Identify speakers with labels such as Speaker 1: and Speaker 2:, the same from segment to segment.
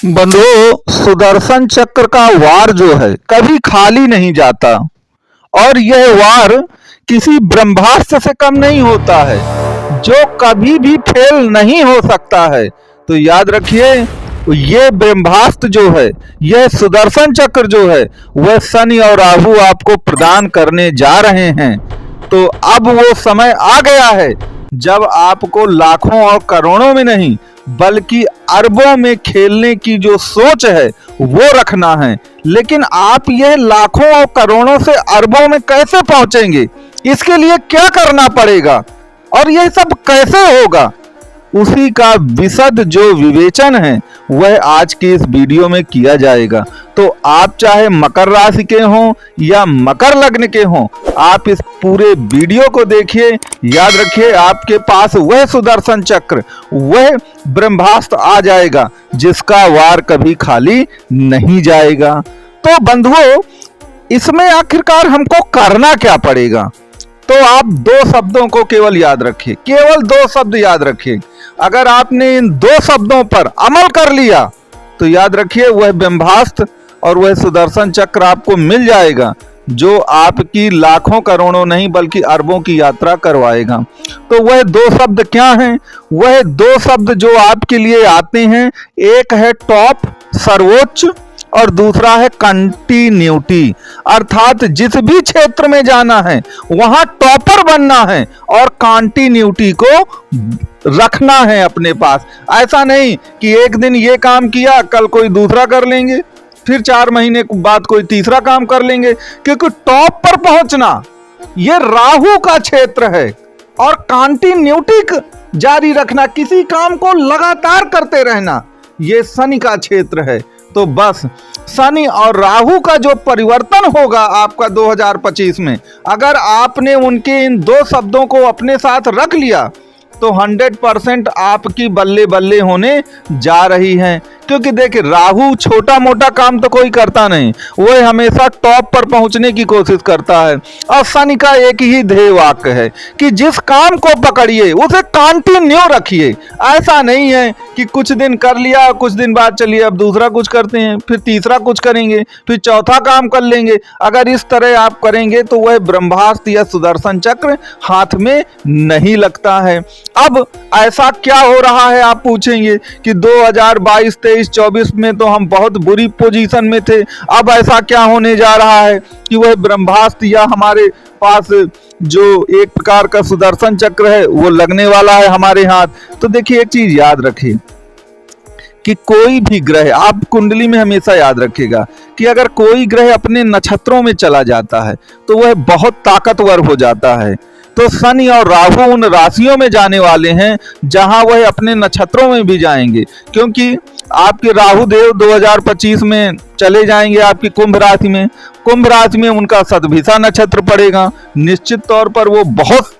Speaker 1: बंधुओं, सुदर्शन चक्र का वार जो है कभी खाली नहीं जाता और यह वार किसी ब्रह्मास्त्र से कम नहीं होता है जो कभी भी फेल नहीं हो सकता है। तो याद रखिए, ये ब्रह्मास्त्र जो है, यह सुदर्शन चक्र जो है, वह शनि और राहु आपको प्रदान करने जा रहे हैं। तो अब वो समय आ गया है जब आपको लाखों और करोड़ों में नहीं बल्कि अरबों में खेलने की जो सोच है वो रखना है। लेकिन आप यह लाखों और करोड़ों से अरबों में कैसे पहुंचेंगे, इसके लिए क्या करना पड़ेगा और यह सब कैसे होगा, उसी का विशद जो विवेचन है वह आज की इस वीडियो में किया जाएगा। तो आप चाहे मकर राशि के हों या मकर लग्न के हों, आप इस पूरे वीडियो को देखिए। याद रखिए, आपके पास वह सुदर्शन चक्र, वह ब्रह्मास्त्र आ जाएगा जिसका वार कभी खाली नहीं जाएगा। तो बंधुओं, इसमें आखिरकार हमको करना क्या पड़ेगा? तो आप दो शब्दों को केवल याद रखिए, केवल दो शब्द याद रखिए। अगर आपने इन दो शब्दों पर अमल कर लिया तो याद रखिए, वह ब्रह्मास्त्र और वह सुदर्शन चक्र आपको मिल जाएगा जो आपकी लाखों करोड़ों नहीं बल्कि अरबों की यात्रा करवाएगा। तो वह दो शब्द क्या हैं? वह दो शब्द जो आपके लिए आते हैं, एक है टॉप, सर्वोच्च, और दूसरा है कंटिन्यूटी। अर्थात जिस भी क्षेत्र में जाना है वहां टॉपर बनना है और कंटिन्यूटी को रखना है अपने पास। ऐसा नहीं कि एक दिन ये काम किया, कल कोई दूसरा कर लेंगे, फिर 4 महीने बाद कोई तीसरा काम कर लेंगे, क्योंकि टॉप पर पहुंचना ये राहु का क्षेत्र है और कंटिन्यूटी जारी रखना, किसी काम को लगातार करते रहना, ये शनि का क्षेत्र है। तो बस शनि और राहु का जो परिवर्तन होगा आपका 2025 में, अगर आपने उनके इन दो शब्दों को अपने साथ रख लिया तो 100% आपकी बल्ले बल्ले होने जा रही हैं। क्योंकि देखिए, राहु छोटा मोटा काम तो कोई करता नहीं, वह हमेशा टॉप पर पहुंचने की कोशिश करता है। और शनि का एक ही ध्येय वाक्य है कि जिस काम को पकड़िए उसे कंटिन्यू रखिए। ऐसा नहीं है कि कुछ दिन कर लिया, कुछ दिन बाद चलिए अब दूसरा कुछ करते हैं, फिर तीसरा कुछ करेंगे, फिर चौथा काम कर लेंगे। अगर इस तरह आप करेंगे तो वह ब्रह्मास्त्र या सुदर्शन चक्र हाथ में नहीं लगता है। अब ऐसा क्या हो रहा है, आप पूछेंगे कि 2022, 23, 24 में तो हम बहुत बुरी पोजीशन में थे, अब ऐसा क्या होने जा रहा है कि वह ब्रह्मास्त्र या हमारे पास जो एक प्रकार का सुदर्शन चक्र है वो लगने वाला है हमारे हाथ? तो देखिए, एक चीज याद रखिए कि कोई भी ग्रह, आप कुंडली में हमेशा याद रखिएगा कि अगर कोई ग्रह अपने नक्षत्रों में चला जाता है तो वह बहुत ताकतवर हो जाता है। तो शनि और राहु उन राशियों में जाने वाले हैं जहां वह अपने नक्षत्रों में भी जाएंगे, क्योंकि आपके राहु देव 2025 में चले जाएंगे आपकी कुंभ राशि में। कुंभ राशि में उनका शतभिषा नक्षत्र पड़ेगा। निश्चित तौर पर वो बहुत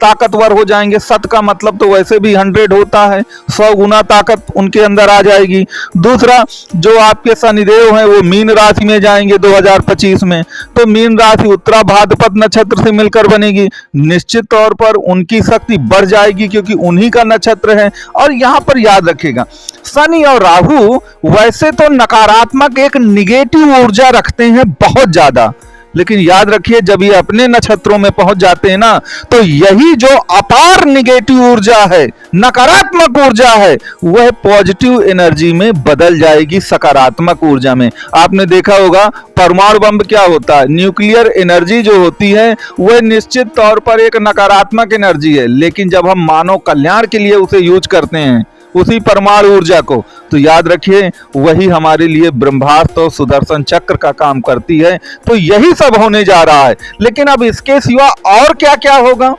Speaker 1: ताकतवर हो जाएंगे। शत का मतलब तो वैसे भी 100 होता है, 100 गुना ताकत उनके अंदर आ जाएगी। दूसरा, जो आपके शनिदेव हैं वो मीन राशि में जाएंगे 2025 में। तो मीन राशि उत्तरा भाद्रपद नक्षत्र से मिलकर बनेगी। निश्चित तौर पर उनकी शक्ति बढ़ जाएगी क्योंकि उन्हीं का नक्षत्र है। और यहाँ पर याद रखिएगा, शनि और राहु वैसे तो नकारात्मक एक निगेटिव ऊर्जा रखते हैं बहुत ज्यादा, लेकिन याद रखिए जब ये अपने नक्षत्रों में पहुंच जाते हैं ना, तो यही जो अपार निगेटिव ऊर्जा है, नकारात्मक ऊर्जा है, वह पॉजिटिव एनर्जी में बदल जाएगी, सकारात्मक ऊर्जा में। आपने देखा होगा परमाणु बम क्या होता है, न्यूक्लियर एनर्जी जो होती है वह निश्चित तौर पर एक नकारात्मक एनर्जी है, लेकिन जब हम मानव कल्याण के लिए उसे यूज करते हैं उसी परमाणु ऊर्जा को, तो याद रखिए वही हमारे लिए ब्रह्मास्त्र और सुदर्शन चक्र का काम करती है। तो यही सब होने जा रहा है। लेकिन अब इसके सिवा और क्या क्या होगा?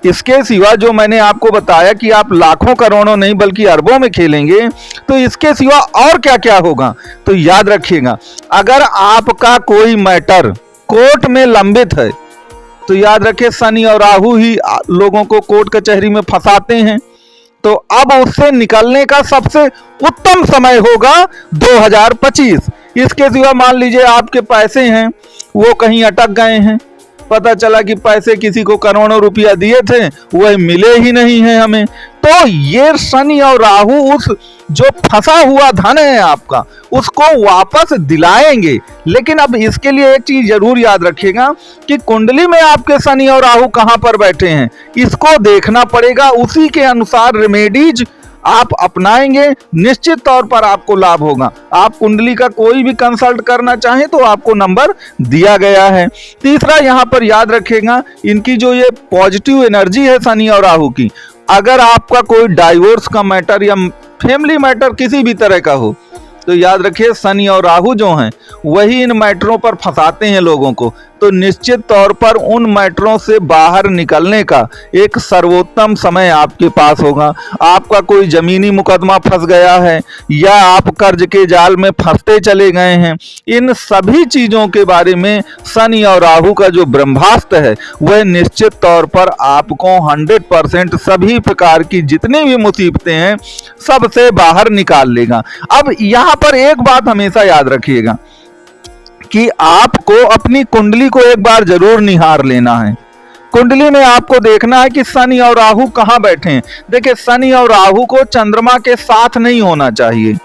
Speaker 1: इसके सिवा जो मैंने आपको बताया कि आप लाखों करोड़ों नहीं बल्कि अरबों में खेलेंगे, तो इसके सिवा और क्या क्या होगा? तो याद रखिएगा, अगर आपका कोई मैटर कोर्ट में लंबित है तो याद रखिए शनि और राहु ही लोगों को कोर्ट कचहरी में फंसाते हैं। तो अब उससे निकलने का सबसे उत्तम समय होगा 2025। इसके सिवा मान लीजिए आपके पैसे हैं वो कहीं अटक गए हैं, पता चला कि पैसे किसी को करोड़ों रुपया दिए थे वह मिले ही नहीं है हमें, तो ये शनि और राहु उस जो फंसा हुआ धन है आपका उसको वापस दिलाएंगे। लेकिन अब इसके लिए एक चीज जरूर याद रखिएगा कि कुंडली में आपके शनि और राहु कहां पर बैठे हैं इसको देखना पड़ेगा। उसी के अनुसार रेमेडीज आप अपनाएंगे, निश्चित तौर पर आपको लाभ होगा। आप कुंडली का कोई भी कंसल्ट करना चाहें तो आपको नंबर दिया गया है। तीसरा यहाँ पर याद रखिएगा, इनकी जो ये पॉजिटिव एनर्जी है शनि और राहु की, अगर आपका कोई डाइवोर्स का मैटर या फैमिली मैटर किसी भी तरह का हो तो याद रखिए शनि और राहु जो हैं वही इन मैटरों पर फंसाते हैं लोगों को। तो निश्चित तौर पर उन मैटरों से बाहर निकलने का एक सर्वोत्तम समय आपके पास होगा। आपका कोई जमीनी मुकदमा फंस गया है या आप कर्ज के जाल में फंसते चले गए हैं, इन सभी चीजों के बारे में शनि और राहु का जो ब्रह्मास्त्र है वह निश्चित तौर पर आपको 100% सभी प्रकार की जितनी भी मुसीबतें हैं सबसे बाहर निकाल लेगा। अब यहाँ पर एक बात हमेशा याद रखिएगा कि आपको अपनी कुंडली को एक बार जरूर निहार लेना है। कुंडली में आपको देखना है कि शनि और राहु कहां बैठे हैं। देखिए शनि और राहु को चंद्रमा के साथ नहीं होना चाहिए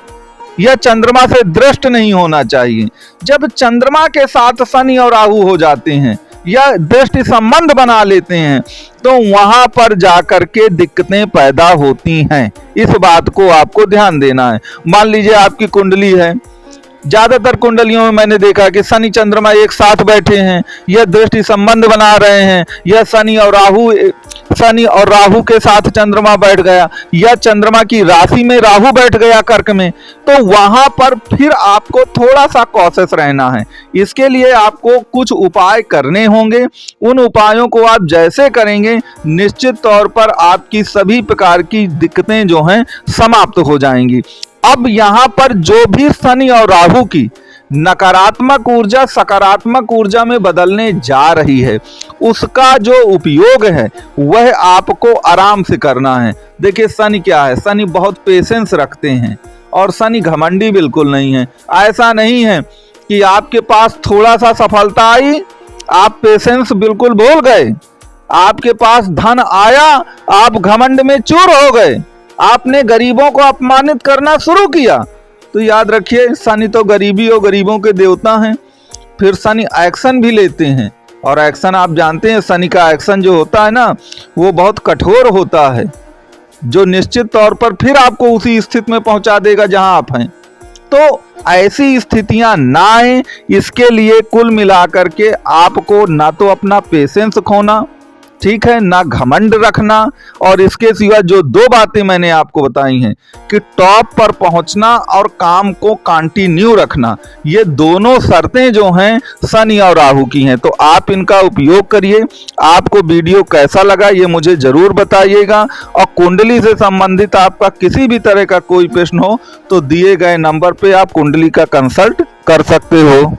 Speaker 1: या चंद्रमा से दृष्ट नहीं होना चाहिए। जब चंद्रमा के साथ शनि और राहु हो जाते हैं या दृष्टि संबंध बना लेते हैं तो वहां पर जाकर के दिक्कतें पैदा होती हैं। इस बात को आपको ध्यान देना है। मान लीजिए आपकी कुंडली है, ज्यादातर कुंडलियों में मैंने देखा कि शनि चंद्रमा एक साथ बैठे हैं या दृष्टि संबंध बना रहे हैं या शनि और राहु के साथ चंद्रमा बैठ गया या चंद्रमा की राशि में राहु बैठ गया कर्क में, तो वहां पर फिर आपको थोड़ा सा कॉशियस रहना है। इसके लिए आपको कुछ उपाय करने होंगे। उन उपायों को आप जैसे करेंगे निश्चित तौर पर आपकी सभी प्रकार की दिक्कतें जो हैं समाप्त हो जाएंगी। अब यहाँ पर जो भी शनि और राहु की नकारात्मक ऊर्जा सकारात्मक ऊर्जा में बदलने जा रही है उसका जो उपयोग है वह आपको आराम से करना है। देखिए शनि क्या है, शनि बहुत पेशेंस रखते हैं और शनि घमंडी बिल्कुल नहीं है। ऐसा नहीं है कि आपके पास थोड़ा सा सफलता आई आप पेशेंस बिल्कुल भूल गए, आपके पास धन आया आप घमंड में चूर हो गए, आपने गरीबों को अपमानित करना शुरू किया। तो याद रखिए शनि तो गरीबी और गरीबों के देवता हैं। फिर शनि एक्शन भी लेते हैं और एक्शन आप जानते हैं शनि का एक्शन जो होता है ना वो बहुत कठोर होता है, जो निश्चित तौर पर फिर आपको उसी स्थिति में पहुंचा देगा जहां आप हैं। तो ऐसी स्थितियां ना आए इसके लिए कुल मिलाकर के आपको ना तो अपना पेशेंस खोना, ठीक है, ना घमंड रखना, और इसके सिवा जो दो बातें मैंने आपको बताई हैं कि टॉप पर पहुंचना और काम को कंटिन्यू रखना, ये दोनों शर्तें जो हैं शनि और राहु की हैं। तो आप इनका उपयोग करिए। आपको वीडियो कैसा लगा ये मुझे जरूर बताइएगा और कुंडली से संबंधित आपका किसी भी तरह का कोई प्रश्न हो तो दिए गए नंबर पे आप कुंडली का कंसल्ट कर सकते हो।